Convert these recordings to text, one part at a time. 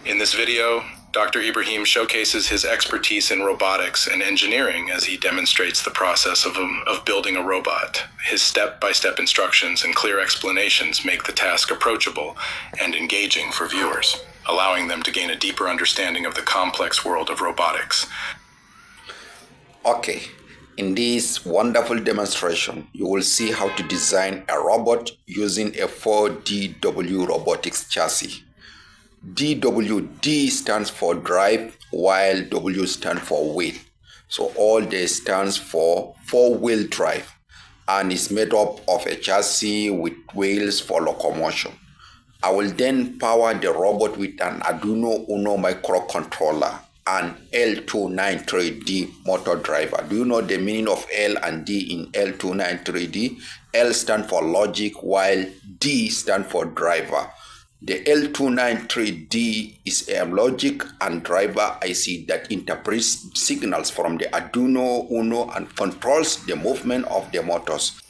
In this video, Dr. Ibrahim showcases his expertise in robotics and engineering as he demonstrates the process of building a robot. His step-by-step instructions and clear explanations make the task approachable and engaging for viewers, allowing them to gain a deeper understanding of the complex world of robotics. Okay, in this wonderful demonstration, you will see how to design a robot using a 4DW robotics chassis. D stands for drive, while W stands for wheel. So all this stands for four-wheel drive and is made up of a chassis with wheels for locomotion. I will then power the robot with an Arduino Uno microcontroller and L293D motor driver. Do you know the meaning of L and D in L293D? L stands for logic, while D stands for driver. The L293D is a logic and driver IC that interprets signals from the Arduino Uno and controls the movement of the motors.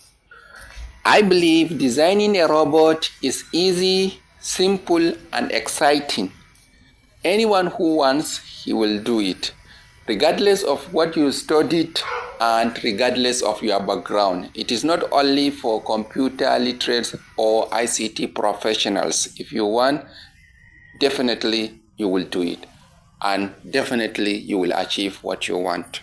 I believe designing a robot is easy, simple, and exciting. Anyone who wants, he will do it, regardless of what you studied and regardless of your background. It is not only for computer literates or ICT professionals. If you want, definitely you will do it, and definitely you will achieve what you want.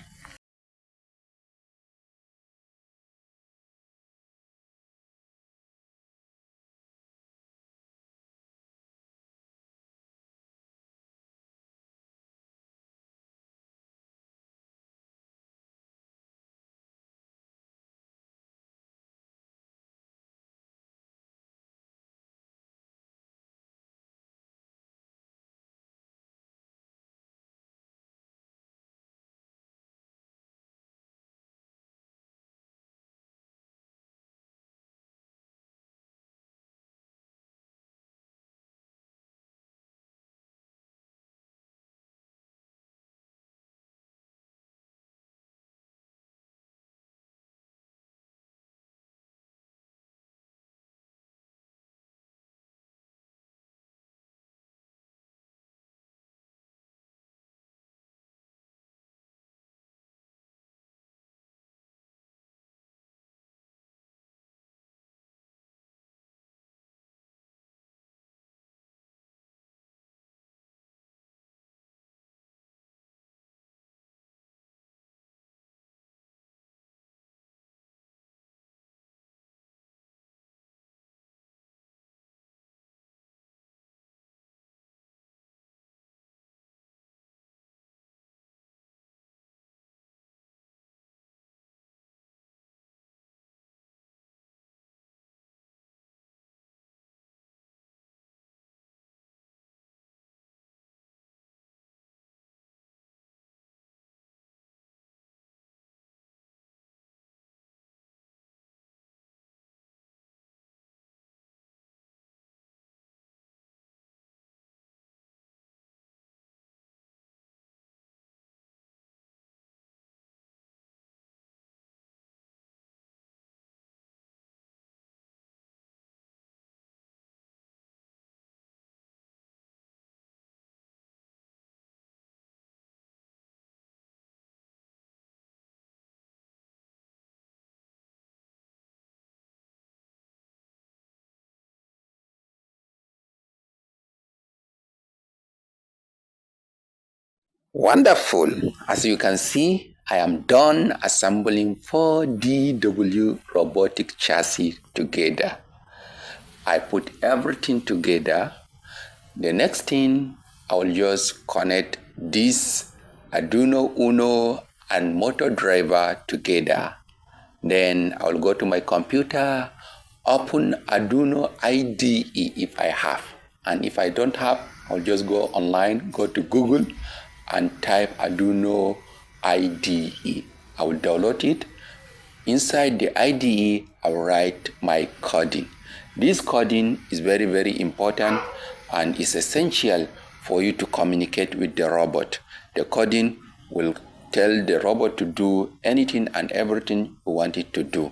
Wonderful. As you can see, I am done assembling 4DW robotic chassis together. I put everything together. The next thing, I will just connect this Arduino Uno and motor driver together. Then I will go to my computer, open Arduino IDE if I have. And if I don't have, I'll just go online, go to Google and type Arduino IDE. I will download it. Inside the IDE, I will write my coding. This coding is very, very important and is essential for you to communicate with the robot. The coding will tell the robot to do anything and everything you want it to do.